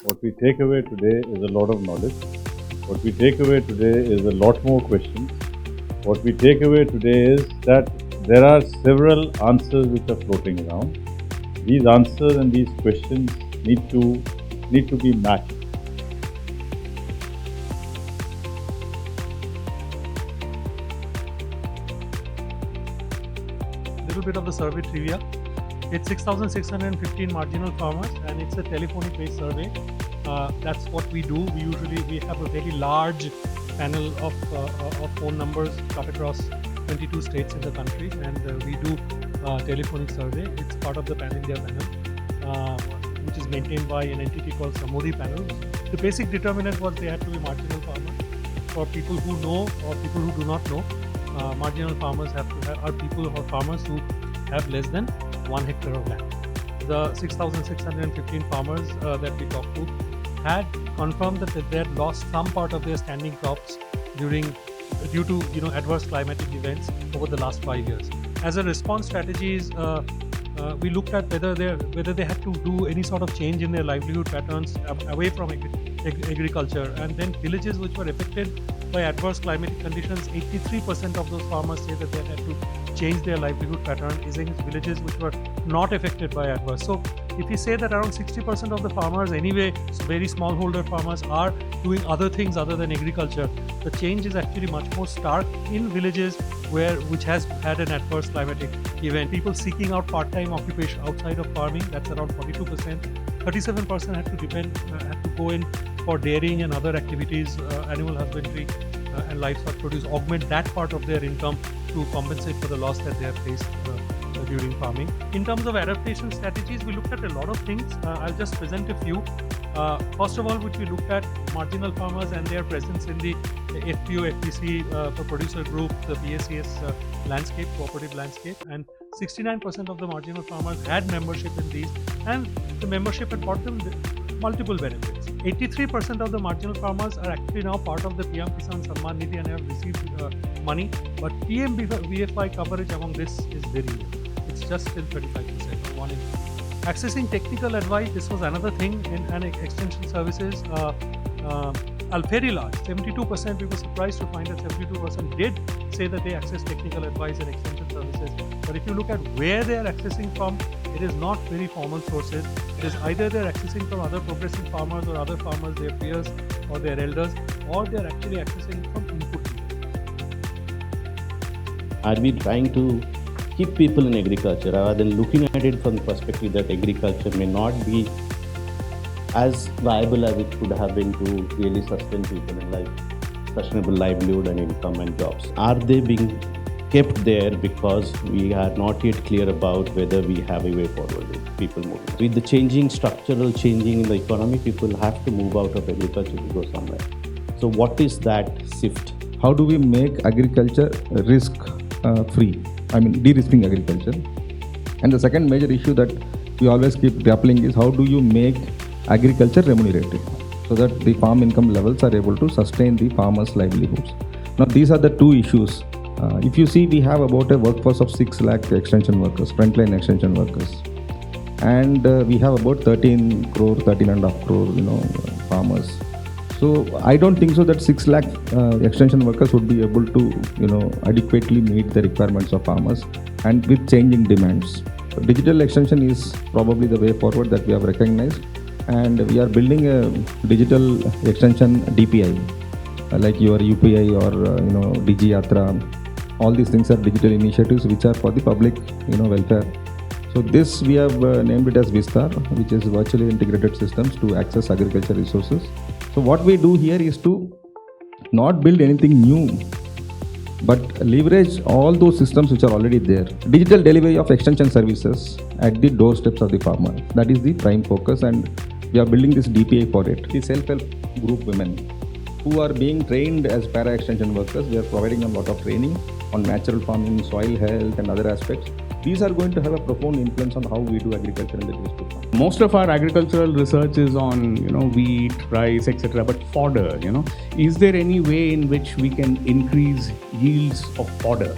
What we take away today is a lot of knowledge. What we take away today is a lot more questions. What we take away today is that there are several answers which are floating around. These answers and these questions need to be matched. Little bit of the survey trivia. It's 6,615 marginal farmers, and it's a telephonic-based survey. That's what we do. We have a very large panel of phone numbers cut across 22 states in the country, and we do telephonic survey. It's part of the Pan India panel, which is maintained by an entity called Samodhi panel. The basic determinant was they had to be marginal farmers. For people who know or people who do not know, marginal farmers are people or farmers who have less than 1 hectare of land. The 6,615 farmers that we talked to had confirmed that they had lost some part of their standing crops due to adverse climatic events over the last 5 years. As a response strategies, we looked at whether they had to do any sort of change in their livelihood patterns away from agriculture, and then villages which were affected by adverse climatic conditions, 83% of those farmers say that they had to change their livelihood pattern is in villages which were not affected by adverse. So if we say that around 60% of the farmers anyway, very smallholder farmers, are doing other things other than agriculture, the change is actually much more stark in villages which has had an adverse climatic event. People seeking out part-time occupation outside of farming, that's around 42%. 37% had to go in for dairying and other activities, animal husbandry and livestock produce, augment that part of their income to compensate for the loss that they have faced during farming. In terms of adaptation strategies, we looked at a lot of things. I'll just present a few. First of all, which we looked at marginal farmers and their presence in the FPO, FPC for producer group, the PACS landscape, cooperative landscape, and 69% of the marginal farmers had membership in these, and the membership had brought them multiple benefits. 83% of the marginal farmers are actually now part of the PM Kisan Samman Nidhi and have received money, but PM VFI coverage among this is very low. It's just still 35%, or 1 in 3. Accessing technical advice, this was another thing in extension services. Very large, 72%, we were surprised to find that 72% did say that they access technical advice and extension services. But if you look at where they are accessing from, it is not very formal sources. It is either they are accessing from other progressive farmers or other farmers, their peers or their elders, or they are actually accessing from input. Are we trying to keep people in agriculture rather than looking at it from the perspective that agriculture may not be as viable as it could have been to really sustain people in life, sustainable livelihood and income and jobs? Are they being kept there because we are not yet clear about whether we have a way forward with people moving? With the structural changing in the economy, people have to move out of agriculture to go somewhere. So what is that shift? How do we make agriculture risk free? De-risking agriculture. And the second major issue that we always keep grappling is how do you make agriculture remunerative so that the farm income levels are able to sustain the farmers' livelihoods. Now these are the two issues. If you see, we have about a workforce of 6 lakh extension workers, frontline extension workers, and we have about 13 and a half crore, farmers. So I don't think so that 6 lakh extension workers would be able to, adequately meet the requirements of farmers and with changing demands. So digital extension is probably the way forward that we have recognized, and we are building a digital extension DPI, like your UPI or Digi Yatra. All these things are digital initiatives which are for the public, welfare. So this we have named it as Vistar, which is virtually integrated systems to access agriculture resources. So what we do here is to not build anything new, but leverage all those systems which are already there. Digital delivery of extension services at the doorsteps of the farmer. That is the prime focus, and we are building this DPA for it. The self-help group women who are being trained as para extension workers, we are providing a lot of training on natural farming, soil health and other aspects. These are going to have a profound influence on how we do agriculture in the days to come. Most of our agricultural research is on, wheat, rice, etc. But fodder, is there any way in which we can increase yields of fodder?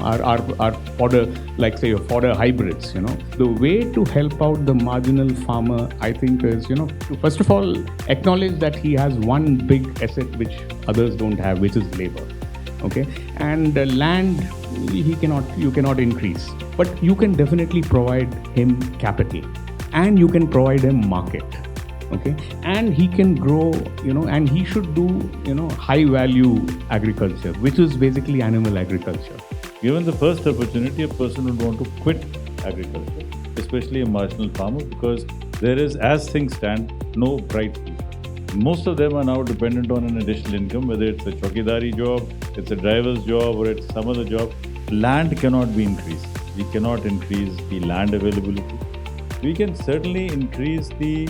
Our fodder, like say your fodder hybrids. The way to help out the marginal farmer, I think, is to first of all acknowledge that he has one big asset which others don't have, which is labor. Okay, and land you cannot increase, but you can definitely provide him capital, and you can provide him market. Okay, and he can grow, and he should do high value agriculture, which is basically animal agriculture. Given the first opportunity, a person would want to quit agriculture, especially a marginal farmer, because there is, as things stand, no bright future. Most of them are now dependent on an additional income, whether it's a chowkidari job, it's a driver's job, or it's some other job. Land cannot be increased. We cannot increase the land availability. We can certainly increase the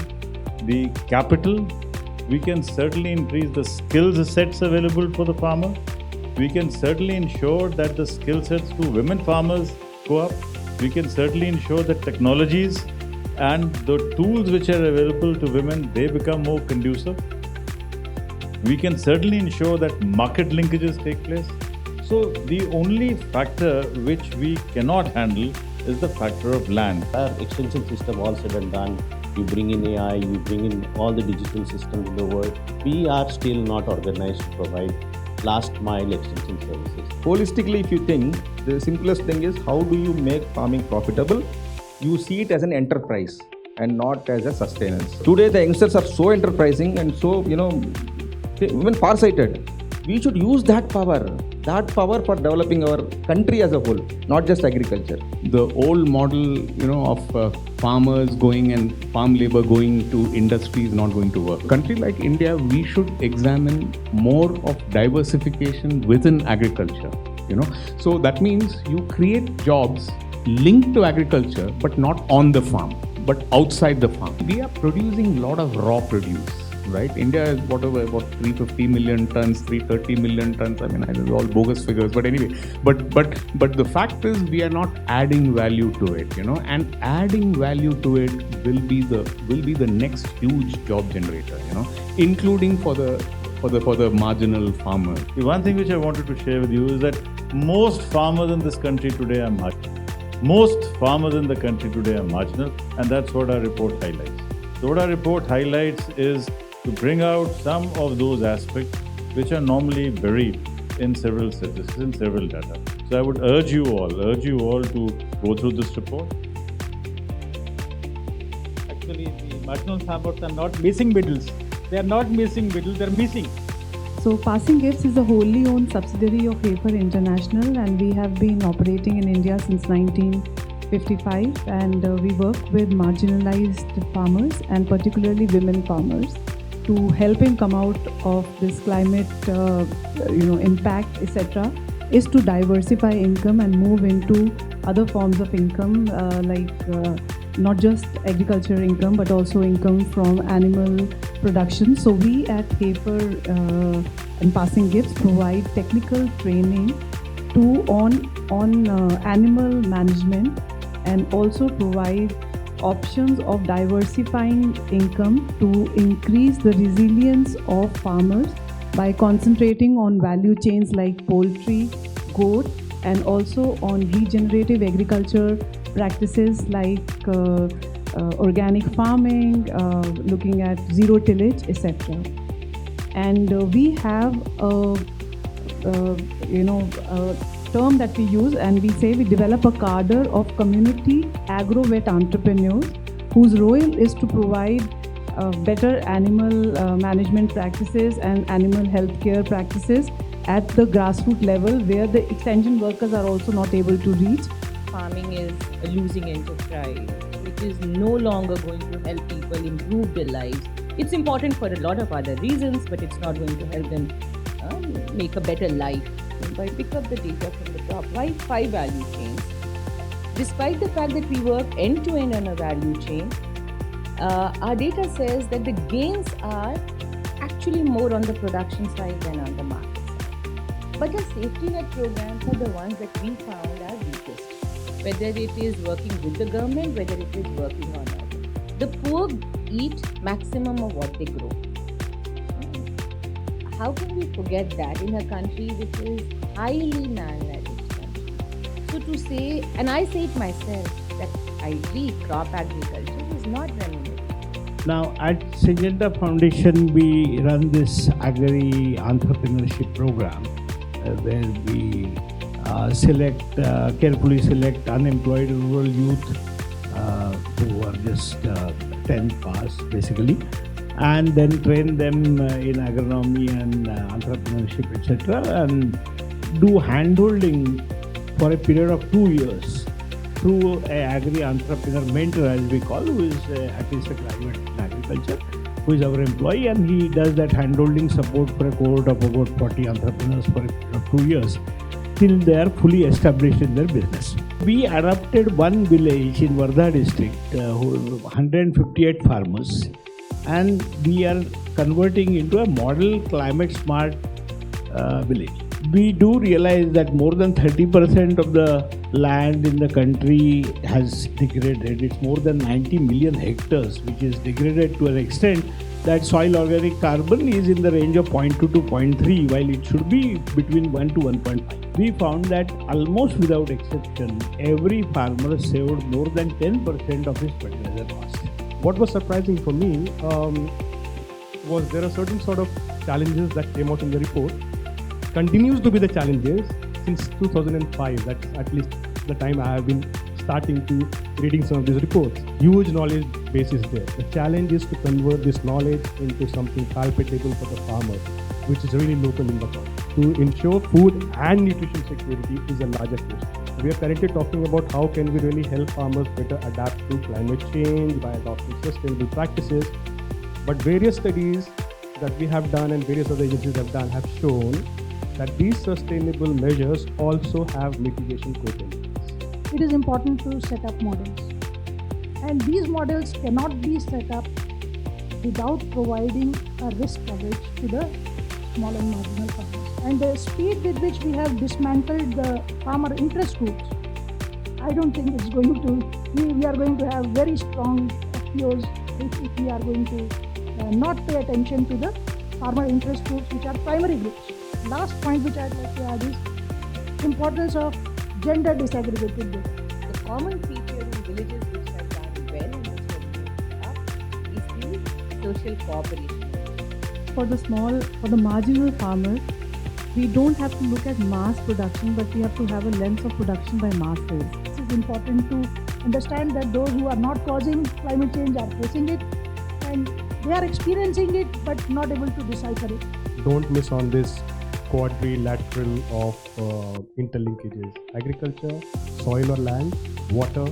capital. We can certainly increase the skills sets available for the farmer. We can certainly ensure that the skill sets to women farmers go up. We can certainly ensure that technologies and the tools which are available to women, they become more conducive. We can certainly ensure that market linkages take place. So the only factor which we cannot handle is the factor of land. Our extension system, all said and done, you bring in AI, you bring in all the digital systems in the world, we are still not organized to provide last mile extension services. Holistically, if you think, the simplest thing is how do you make farming profitable? You see it as an enterprise and not as a sustenance. Today, the youngsters are so enterprising and so, even far-sighted. We should use that power for developing our country as a whole, not just agriculture. The old model, of farmers going and farm labor going to industry is not going to work. A country like India, we should examine more of diversification within agriculture. So that means you create jobs linked to agriculture, but not on the farm, but outside the farm. We are producing a lot of raw produce. Right? India is about 350 million tons, 330 million tons. I know all bogus figures, but anyway. But the fact is, we are not adding value to it, and adding value to it will be the next huge job generator, including for the marginal farmer. The one thing which I wanted to share with you is that most farmers in this country today are marginal. Most farmers in the country today are marginal, and that's what our report highlights. So what our report highlights is to bring out some of those aspects which are normally buried in several statistics, in several data. So I would urge you all to go through this report. Actually, the marginal farmers are not missing middles. They are not missing middles, they are missing. So Passing Gifts is a wholly owned subsidiary of Paper International, and we have been operating in India since 1955, and we work with marginalized farmers and particularly women farmers to help him come out of this climate, impact, etc., is to diversify income and move into other forms of income, not just agriculture income, but also income from animal production. So we at Paper and Passing Gifts provide technical training on animal management, and also provide options of diversifying income to increase the resilience of farmers by concentrating on value chains like poultry, goat, and also on regenerative agriculture practices like organic farming, looking at zero tillage, etc. And we have a term that we use, and we say we develop a cadre of community agro-vet entrepreneurs whose role is to provide better animal management practices and animal healthcare practices at the grassroots level, where the extension workers are also not able to reach. Farming is a losing enterprise, which is no longer going to help people improve their lives. It's important for a lot of other reasons, but it's not going to help them make a better life. If I pick up the data from the top, why 5 value chains? Despite the fact that we work end-to-end on a value chain, our data says that the gains are actually more on the production side than on the market side. But the safety net programs are the ones that we found are weakest. whether it is working with the government, whether it is working or not. The poor eat maximum of what they grow. How can we forget that in a country which is highly malnourished country? So to say, and I say it myself, that I agree crop agriculture is not remunerative. Now at Syngenta Foundation, we run this agri-entrepreneurship program where we carefully select unemployed rural youth who are just 10th pass basically, and then train them in agronomy and entrepreneurship, etc., and do handholding for a period of 2 years through a agri-entrepreneur mentor, as we call, who is at least a graduate in agriculture, who is our employee, and he does that handholding support for a cohort of about 40 entrepreneurs for a period of 2 years till they are fully established in their business. We adopted one village in Wardha district, 158 farmers, and we are converting into a model climate smart village. We do realize that more than 30% of the land in the country has degraded. It's more than 90 million hectares, which is degraded to an extent that soil organic carbon is in the range of 0.2 to 0.3, while it should be between 1 to 1.5. We found that almost without exception, every farmer saved more than 10% of his fertilizer cost. What was surprising for me was there are certain sort of challenges that came out in the report. Continues to be the challenges since 2005. That's at least the time I have been starting to reading some of these reports. Huge knowledge base is there. The challenge is to convert this knowledge into something palpable for the farmer, which is really local in the farm. To ensure food and nutrition security is a larger question. We are currently talking about how can we really help farmers better adapt to climate change by adopting sustainable practices. But various studies that we have done and various other agencies have done have shown that these sustainable measures also have mitigation potentials. It is important to set up models. And these models cannot be set up without providing a risk coverage to the small and marginal farmers. And the speed with which we have dismantled the farmer interest groups, I don't think it's going to, we are going to have very strong FPOs if we are going to not pay attention to the farmer interest groups, which are primary groups. Last point which I'd like to add is importance of gender disaggregated data. The common feature in villages which have done well in this is the social cooperation. For the marginal farmers, we don't have to look at mass production, but we have to have a lens of production by masses. It is important to understand that those who are not causing climate change are facing it, and they are experiencing it but not able to decipher it. Don't miss on this quadrilateral of interlinkages: agriculture, soil or land, water.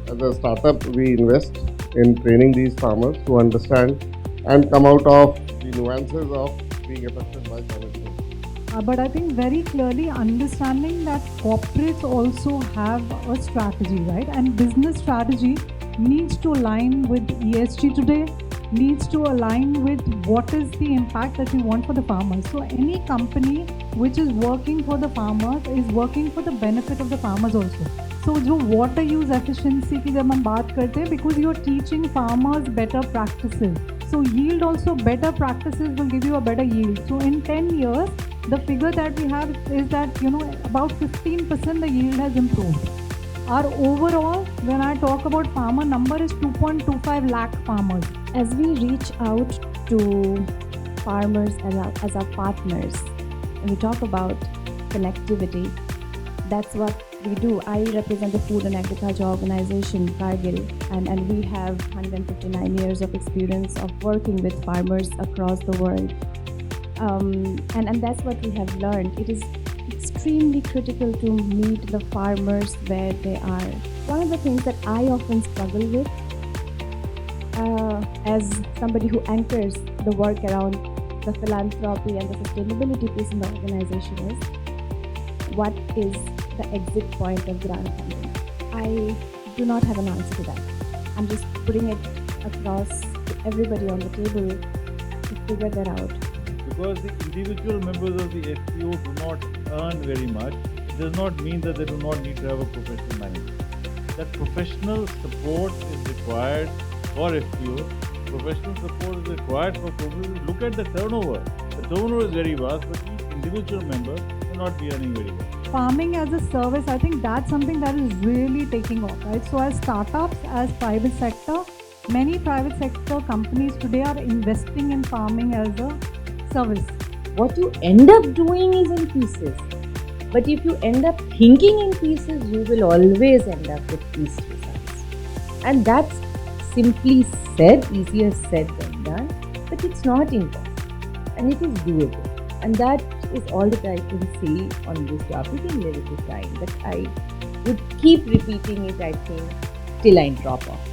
As a startup, we invest in training these farmers to understand and come out of the nuances of being affected by climate change. But I think very clearly understanding that corporates also have a strategy, right? And business strategy needs to align with ESG today, needs to align with what is the impact that we want for the farmers. So any company which is working for the farmers is working for the benefit of the farmers also. So जो water use efficiency की जब हम बात करते हैं, because you are teaching farmers better practices. So yield also, better practices will give you a better yield. So in 10 years, the figure that we have is that, about 15% the yield has improved. Our overall, when I talk about farmer number, is 2.25 lakh farmers. As we reach out to farmers as our partners, and we talk about connectivity, that's what we do. I represent the Food and Agriculture Organization, Cargill, and we have 159 years of experience of working with farmers across the world. And that's what we have learned. It is extremely critical to meet the farmers where they are. One of the things that I often struggle with as somebody who anchors the work around the philanthropy and the sustainability piece in the organization is, what is the exit point of grant funding? I do not have an answer to that. I'm just putting it across to everybody on the table to figure that out. Because the individual members of the FPO do not earn very much, it does not mean that they do not need to have a professional manager. That professional support is required for FPO. Professional support is required for cooperatives. Look at the turnover. The turnover is very vast, but each individual member may not be earning very well. Farming as a service, I think that's something that is really taking off, right? So as startups, as private sector, many private sector companies today are investing in farming as a service. What you end up doing is in pieces. But if you end up thinking in pieces, you will always end up with piece results. And that's simply said, easier said than done, but it's not impossible. And it is doable. And that is all that I can say on this topic in limited time. But I would keep repeating it, I think, till I drop off.